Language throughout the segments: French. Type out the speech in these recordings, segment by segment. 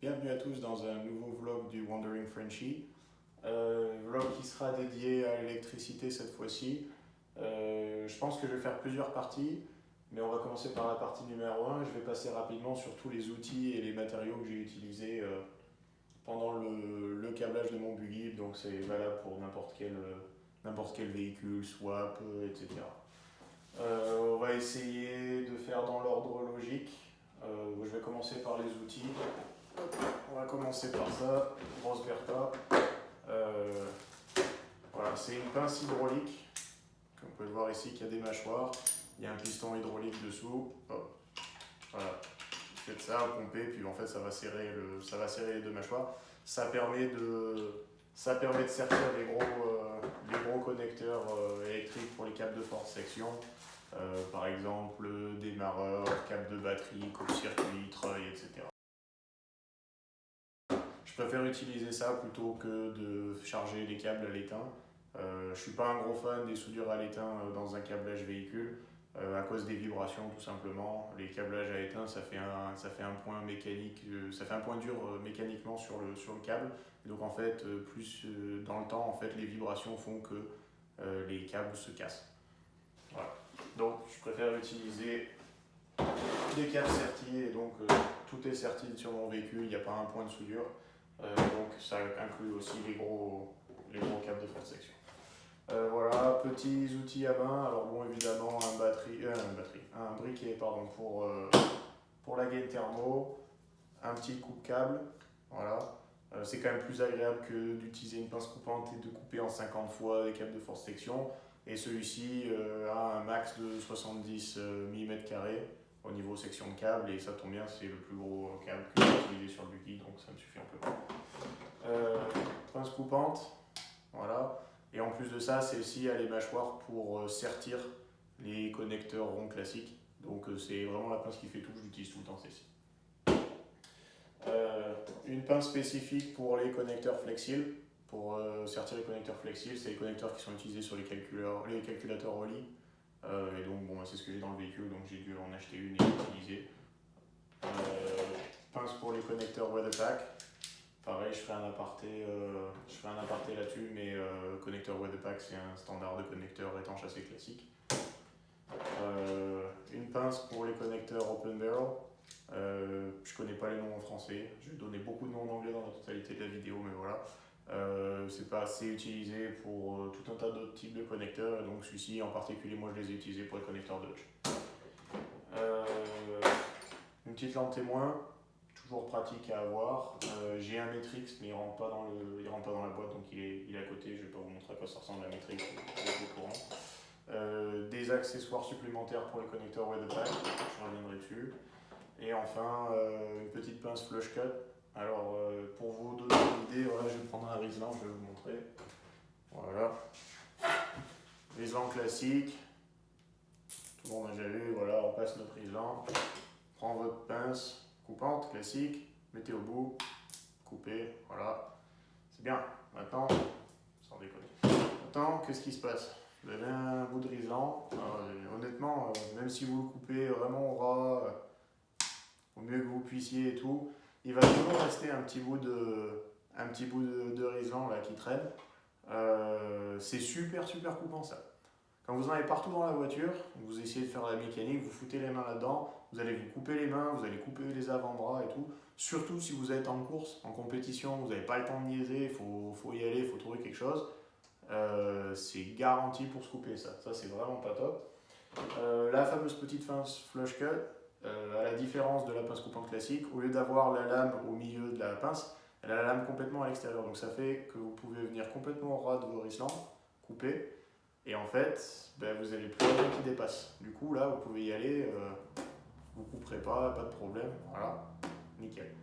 Bienvenue à tous dans un nouveau vlog du Wandering Frenchie. Vlog qui sera dédié à l'électricité cette fois-ci. Je pense que je vais faire plusieurs parties, mais on va commencer par la partie numéro 1. Je vais passer rapidement sur tous les outils et les matériaux que j'ai utilisés pendant le câblage de mon buggy. Donc c'est valable pour n'importe quel véhicule, swap, etc. On va essayer de faire dans l'ordre logique. Je vais commencer par les outils. On va commencer par ça, grosse Bertha. Voilà, c'est une pince hydraulique. Comme vous pouvez le voir ici, qu'il y a des mâchoires. Il y a un piston hydraulique dessous. Hop. Voilà. Vous faites ça, vous pompez, puis en fait ça va serrer les deux mâchoires. Ça permet de sertir les gros connecteurs électriques pour les câbles de forte section. Par exemple, démarreur, câble de batterie, coupe-circuit, treuil, etc. Je préfère utiliser ça plutôt que de charger les câbles à l'étain. Je ne suis pas un gros fan des soudures à l'étain dans un câblage véhicule à cause des vibrations tout simplement. Les câblages à étain ça fait un point mécanique, ça fait un point dur mécaniquement sur le câble. Et donc en fait, plus dans le temps, en fait, les vibrations font que les câbles se cassent. Voilà. Donc je préfère utiliser des câbles sertis et donc tout est serti sur mon véhicule, il n'y a pas un point de soudure. Donc ça inclut aussi les gros câbles de forte section. Voilà, petits outils à main. Alors bon, évidemment un briquet pour la gaine thermo, un petit coupe-câble. Voilà. C'est quand même plus agréable que d'utiliser une pince coupante et de couper en 50 fois des câbles de forte section. Et celui-ci a un max de 70 mm² au niveau section de câble, et ça tombe bien, c'est le plus gros câble que j'ai utilisé sur le buggy, donc ça me suffit amplement. Pince coupante, voilà. Et en plus de ça, celle-ci a les mâchoires pour sertir les connecteurs ronds classiques. Donc c'est vraiment la pince qui fait tout, je l'utilise tout le temps celle-ci. Une pince spécifique pour les connecteurs flexibles. Pour sertir les connecteurs flexibles, c'est les connecteurs qui sont utilisés sur les calculateurs Oli. Et donc bon, c'est ce que j'ai dans le véhicule, donc j'ai dû en acheter une et l'utiliser. Pince pour les connecteurs Weatherpack. Pareil, je ferai un aparté là-dessus, mais connecteur Weatherpack, c'est un standard de connecteur étanche assez classique. Une pince pour les connecteurs Open Barrel. Je connais pas les noms en français, je vais donner beaucoup de noms en anglais dans la totalité de la vidéo, mais voilà. C'est pas assez utilisé pour tout un tas d'autres types de connecteurs, donc celui-ci en particulier, moi je les ai utilisés pour les connecteurs Dodge. Une petite lampe témoin, toujours pratique à avoir. J'ai un Matrix, mais il rentre pas dans la boîte, donc il est à côté. Je vais pas vous montrer à quoi ça ressemble la Matrix, vous êtes au courant. Des accessoires supplémentaires pour les connecteurs Weatherpack, je reviendrai dessus. Et enfin, une petite pince flush cut. Alors, pour vous donner une idée, voilà, je vais prendre un Riesland, je vais vous montrer. Voilà. Riesland classique. Tout le monde a déjà vu, voilà, on passe notre Riesland. Prends votre pince coupante classique, mettez au bout, coupez, voilà. C'est bien. Maintenant, sans déconner. Maintenant, qu'est-ce qui se passe? Vous avez un bout de Riesland. Honnêtement, même si vous le coupez vraiment au ras, au mieux que vous puissiez et tout, il va toujours rester un petit bout de Riesland là qui traîne. C'est super coupant ça. Quand vous en avez partout dans la voiture, vous essayez de faire la mécanique, vous foutez les mains là-dedans, vous allez vous couper les mains, vous allez couper les avant-bras et tout. Surtout si vous êtes en course, en compétition, vous n'avez pas le temps de niaiser, il faut y aller, il faut trouver quelque chose. C'est garanti pour se couper ça. Ça c'est vraiment pas top. La fameuse petite pince flush cut, à la différence de la pince coupante classique, au lieu d'avoir la lame au milieu de la pince, elle a la lame complètement à l'extérieur. Donc ça fait que vous pouvez venir complètement au ras de vos Riesland, couper. Et en fait, vous n'avez plus rien qui dépasse. Du coup, là, vous pouvez y aller, vous ne couperez pas de problème. Voilà, nickel.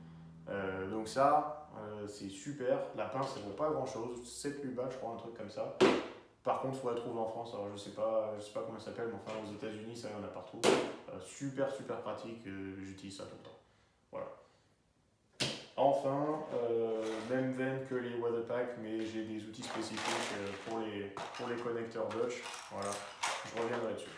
Donc ça, c'est super. La pince, elle ne vaut pas grand-chose. 7-8 balles, je crois, un truc comme ça. Par contre, il faut la trouver en France. Alors, je sais pas comment elle s'appelle, mais enfin, aux États-Unis, ça, il y en a partout. Super pratique. J'utilise ça tout le temps. Voilà. Enfin, même veine que les Weatherpack, mais j'ai des outils spécifiques pour les connecteurs Dodge. Voilà, je reviendrai dessus.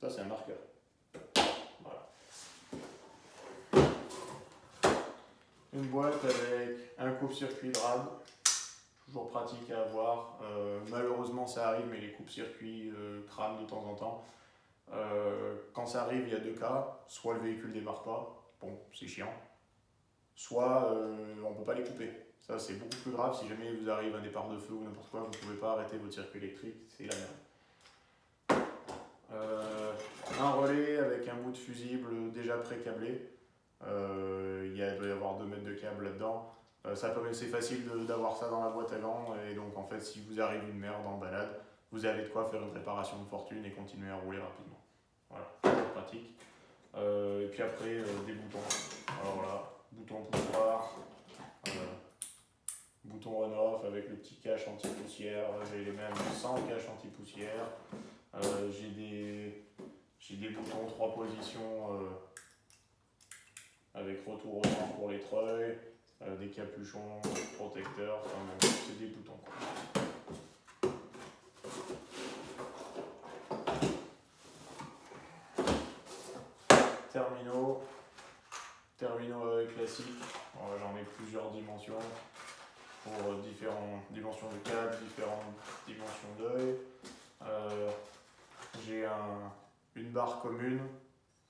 Ça, c'est un marqueur. Voilà. Une boîte avec un coupe-circuit de rad, toujours pratique à avoir. Malheureusement, ça arrive, mais les coupes-circuits crament de temps en temps. Quand ça arrive, il y a deux cas. Soit le véhicule démarre pas, bon, c'est chiant. Soit on ne peut pas les couper. Ça, c'est beaucoup plus grave. Si jamais il vous arrive un départ de feu ou n'importe quoi, vous ne pouvez pas arrêter votre circuit électrique, c'est la merde. Un relais avec un bout de fusible déjà pré-câblé. Il doit y avoir 2 mètres de câble là-dedans. C'est facile d'avoir ça dans la boîte à gants. Et donc, en fait, si vous arrive une merde en balade, vous avez de quoi faire une réparation de fortune et continuer à rouler rapidement. Voilà, c'est pratique. Et puis après, des boutons. Alors voilà, bouton poussoir, bouton on-off avec le petit cache anti-poussière. J'ai les mêmes sans cache anti-poussière. J'ai des boutons 3 positions avec retour au centre pour les treuils, des capuchons, protecteurs, enfin bon, c'est des boutons quoi. Terminaux classiques, j'en ai plusieurs dimensions pour différentes dimensions de câble, différentes dimensions d'œil. J'ai une barre commune,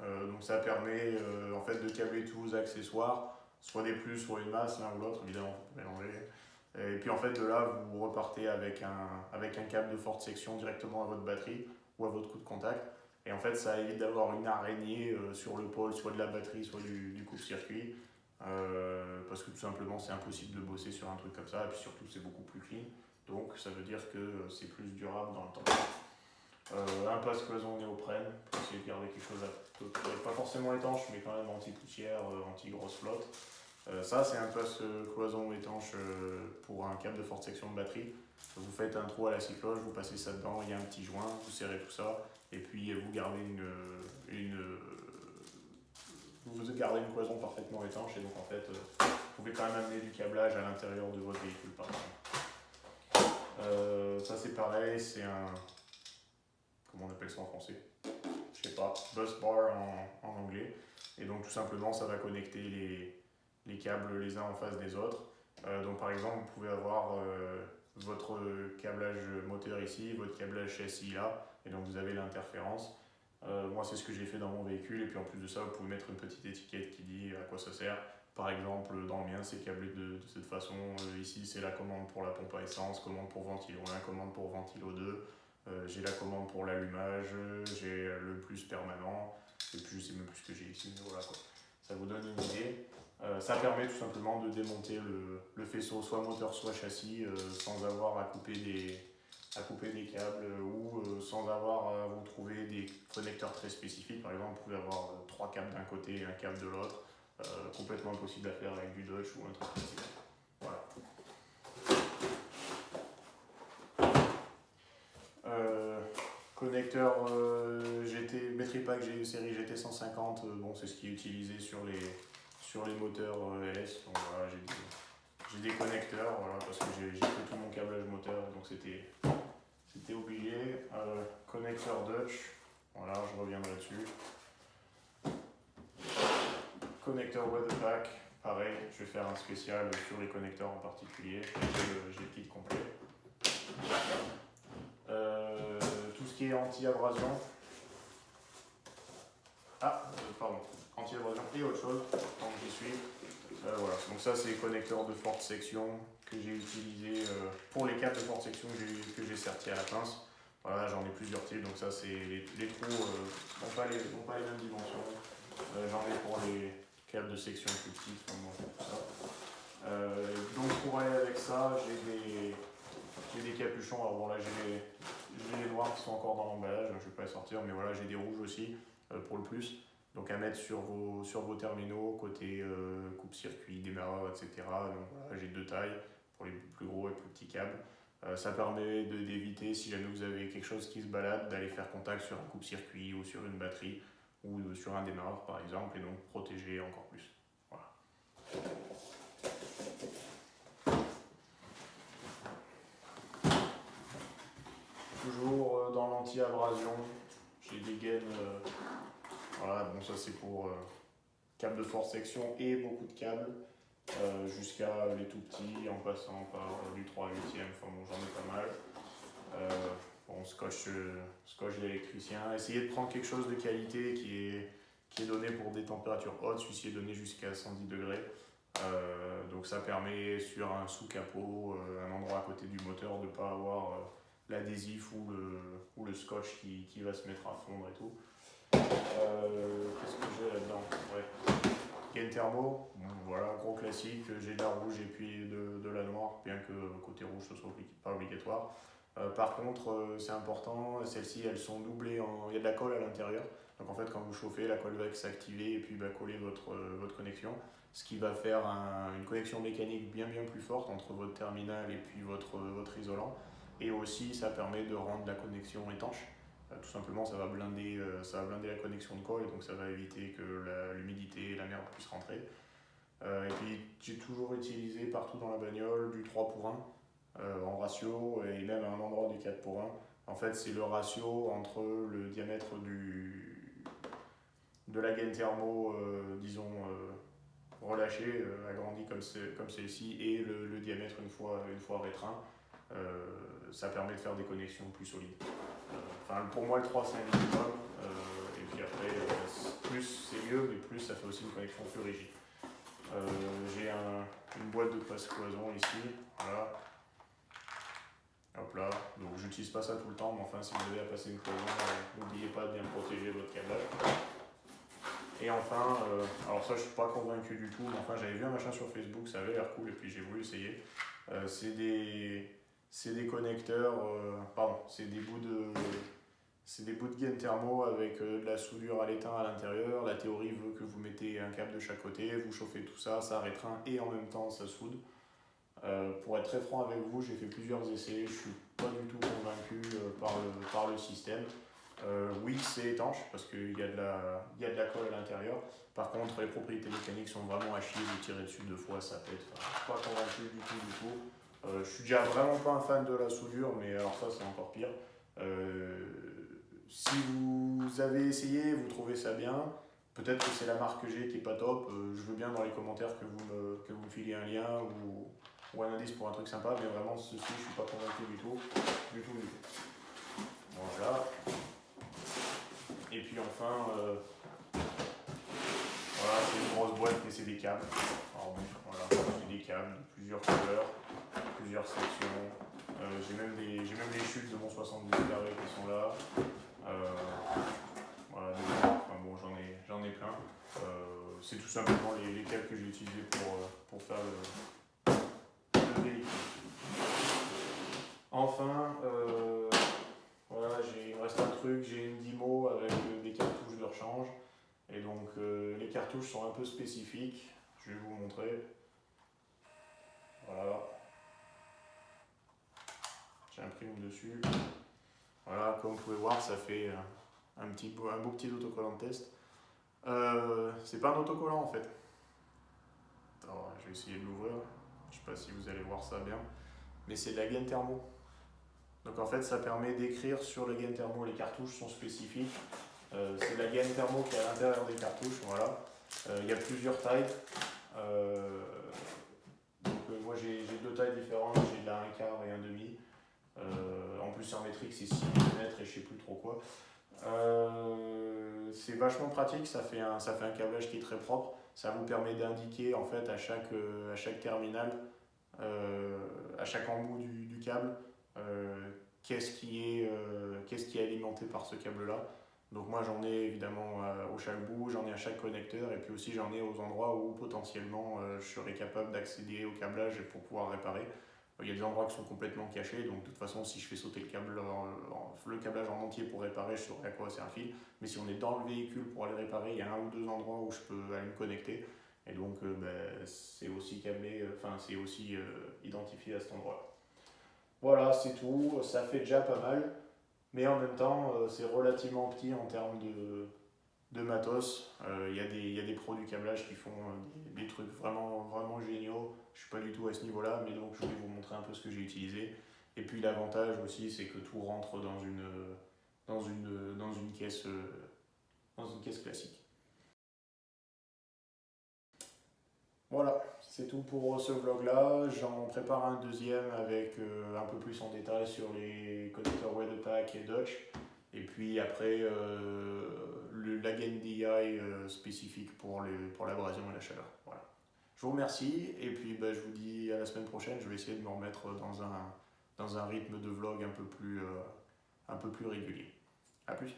donc ça permet en fait de câbler tous vos accessoires, soit des plus, soit une masse, l'un ou l'autre, évidemment, on peut mélanger. Et puis en fait de là, vous repartez avec un câble de forte section directement à votre batterie ou à votre coup de contact. Et en fait, ça évite d'avoir une araignée sur le pôle, soit de la batterie, soit du coupe-circuit. Parce que tout simplement, c'est impossible de bosser sur un truc comme ça. Et puis surtout, c'est beaucoup plus clean. Donc, ça veut dire que c'est plus durable dans le temps. Un passe-cloison néoprène, pour essayer de garder quelque chose à peu près, pas forcément étanche, mais quand même anti-poussière, anti-grosse flotte. Ça, c'est un passe-cloison étanche pour un câble de forte section de batterie. Vous faites un trou à la cycloche, vous passez ça dedans, il y a un petit joint, vous serrez tout ça, et puis vous gardez vous gardez une cloison parfaitement étanche, et donc en fait, vous pouvez quand même amener du câblage à l'intérieur de votre véhicule par exemple. Ça c'est pareil, c'est un... Comment on appelle ça en français? Je sais pas, bus bar en anglais. Et donc tout simplement, ça va connecter les câbles les uns en face des autres. Donc par exemple, vous pouvez avoir votre câblage moteur ici, votre câblage châssis là, et donc vous avez l'interférence. Moi, c'est ce que j'ai fait dans mon véhicule, et puis en plus de ça, vous pouvez mettre une petite étiquette qui dit à quoi ça sert. Par exemple, dans le mien, c'est câblé de cette façon. Ici, c'est la commande pour la pompe à essence, commande pour ventilo 1, commande pour ventilo 2. J'ai la commande pour l'allumage, j'ai le plus permanent, et puis je sais même plus ce que j'ai ici, mais voilà quoi. Ça vous donne une idée. Ça permet tout simplement de démonter le faisceau, soit moteur, soit châssis, sans avoir à couper des câbles ou sans avoir à vous trouver des connecteurs très spécifiques. Par exemple, vous pouvez avoir 3 câbles d'un côté et un câble de l'autre. Complètement impossible à faire avec du Dodge ou un truc comme ça. Voilà. Connecteur GT, battery pack série GT150, bon, c'est ce qui est utilisé sur les moteurs LS. Donc voilà, j'ai des connecteurs, voilà, parce que j'ai fait tout mon câblage moteur, donc c'était obligé. Connecteur Dutch, voilà, je reviendrai dessus. Connecteur Weatherpack, pareil, je vais faire un spécial sur les connecteurs en particulier. J'ai le kit complet. Tout ce qui est anti-abrasion. Anti-abrasion et autre chose, tant que j'y suis. Voilà. Donc ça, c'est les connecteurs de forte section que j'ai utilisé pour les câbles de forte section que j'ai sertis à la pince. Voilà, j'en ai plusieurs types, donc ça, c'est les trous n'ont pas les mêmes dimensions. J'en ai pour les câbles de section plus petites, enfin bon, tout ça. Donc pour aller avec ça, j'ai des capuchons. Alors bon, là, j'ai les noirs qui sont encore dans l'emballage, je ne vais pas les sortir, mais voilà, j'ai des rouges aussi pour le plus. Donc à mettre sur vos terminaux, côté coupe-circuit, démarreur, etc. Donc voilà, j'ai 2 tailles pour les plus gros et plus petits câbles. Ça permet d'éviter, si jamais vous avez quelque chose qui se balade, d'aller faire contact sur un coupe-circuit ou sur une batterie ou sur un démarreur par exemple, et donc protéger encore plus. Voilà. Toujours dans l'anti-abrasion, j'ai des gaines, voilà, bon ça c'est pour câble de force section et beaucoup de câbles, jusqu'à les tout petits, en passant par du 3/8e, enfin bon j'en ai pas mal. Bon, scotch d'électricien. Essayez de prendre quelque chose de qualité qui est donné pour des températures hautes. Celui-ci est donné jusqu'à 110 degrés. Donc ça permet sur un sous-capot, un endroit à côté du moteur, de ne pas avoir l'adhésif ou le scotch qui va se mettre à fondre et tout. Qu'est-ce que j'ai là-dedans? Ouais. Gaine thermo, bon, voilà, gros classique. J'ai de la rouge et puis de la noire, bien que côté rouge ce soit pas obligatoire. Par contre, c'est important, celles-ci elles sont doublées, il y a de la colle à l'intérieur. Donc en fait, quand vous chauffez, la colle va s'activer et puis coller votre connexion. Ce qui va faire une connexion mécanique bien plus forte entre votre terminal et puis votre isolant. Et aussi, ça permet de rendre la connexion étanche. Tout simplement, ça va blinder la connexion de colle, et donc ça va éviter que l'humidité et la merde puissent rentrer. Et puis, j'ai toujours utilisé partout dans la bagnole du 3 pour 1. En ratio, et même à un endroit du 4 pour 1. En fait, c'est le ratio entre le diamètre de la gaine thermo, disons, relâchée, agrandie comme celle-ci, et le diamètre une fois restreint. Ça permet de faire des connexions plus solides. Enfin, pour moi, le 3 c'est un minimum, et puis après, plus c'est mieux, mais plus ça fait aussi une connexion plus rigide. J'ai une boîte de passe-cloison ici, voilà. Hop là, donc j'utilise pas ça tout le temps, mais enfin si vous avez à passer une cloison, n'oubliez pas de bien protéger votre câblage. Et enfin, alors ça je suis pas convaincu du tout, mais enfin j'avais vu un machin sur Facebook, ça avait l'air cool et puis j'ai voulu essayer. C'est des connecteurs, pardon, c'est des bouts de gaine thermo avec de la soudure à l'étain à l'intérieur. La théorie veut que vous mettez un câble de chaque côté, vous chauffez tout ça, ça rétreint et en même temps ça soude. Pour être très franc avec vous, j'ai fait plusieurs essais, je suis pas du tout convaincu par le système. Oui, c'est étanche parce qu'il y a de la colle à l'intérieur. Par contre, les propriétés mécaniques sont vraiment à chier. Vous tirez dessus 2 fois, ça pète. Enfin, je suis pas convaincu du tout. Je suis déjà vraiment pas un fan de la soudure, mais alors ça, c'est encore pire. Si vous avez essayé, vous trouvez ça bien, peut-être que c'est la marque que j'ai qui est pas top. Je veux bien dans les commentaires que vous me filiez un lien ou un indice pour un truc sympa, mais vraiment ceci, je suis pas convaincu du tout. Voilà. Et puis enfin, voilà, c'est une grosse boîte, mais c'est des câbles. Alors bon, voilà, j'ai des câbles de plusieurs couleurs, plusieurs sections. J'ai même les chutes de mon 70 carré qui sont là. Voilà, enfin bon, j'en ai plein. C'est tout simplement les câbles que j'ai utilisés pour faire le véhicule. Enfin, voilà, il me reste un truc, j'ai une Dymo avec des cartouches de rechange. Et donc les cartouches sont un peu spécifiques, je vais vous montrer. Voilà. J'imprime dessus. Voilà, comme vous pouvez voir, ça fait un beau petit autocollant de test. C'est pas un autocollant en fait. Alors, je vais essayer de l'ouvrir. Je sais pas si vous allez voir ça bien. Mais c'est de la gaine thermo. Donc en fait, ça permet d'écrire sur la gaine thermo. Les cartouches sont spécifiques. C'est la gaine thermo qui est à l'intérieur des cartouches. Voilà. Il y a plusieurs tailles. Donc moi j'ai 2 tailles différentes. J'ai de la 1/4 et 1/2. En plus en métrique c'est 6 mm et je sais plus trop quoi. C'est vachement pratique, ça fait un câblage qui est très propre. Ça vous permet d'indiquer en fait à chaque terminal, à chaque embout du câble, qu'est-ce qui est alimenté par ce câble là. Donc moi j'en ai évidemment au chaque bout, j'en ai à chaque connecteur, et puis aussi j'en ai aux endroits où potentiellement je serais capable d'accéder au câblage pour pouvoir réparer. Il y a des endroits qui sont complètement cachés, donc de toute façon si je fais sauter le câblage en entier pour réparer, je saurai à quoi sert un fil. Mais si on est dans le véhicule pour aller réparer, il y a 1 ou 2 endroits où je peux aller me connecter. Et donc c'est aussi câblé, c'est aussi identifié à cet endroit. Voilà, c'est tout, ça fait déjà pas mal. Mais en même temps, c'est relativement petit en termes de matos. Il y a des pros du câblage qui font des trucs vraiment géniaux. Je suis pas du tout à ce niveau-là, mais donc je vais vous montrer un peu ce que j'ai utilisé. Et puis l'avantage aussi, c'est que tout rentre dans une caisse classique. Voilà, c'est tout pour ce vlog-là. J'en prépare un deuxième avec un peu plus en détail sur les connecteurs Weatherpack et Dutch. Et puis après, la gain DI spécifique pour l'abrasion et la chaleur. Voilà. Je vous remercie et puis je vous dis à la semaine prochaine. Je vais essayer de me remettre dans un rythme de vlog un peu plus régulier. A plus.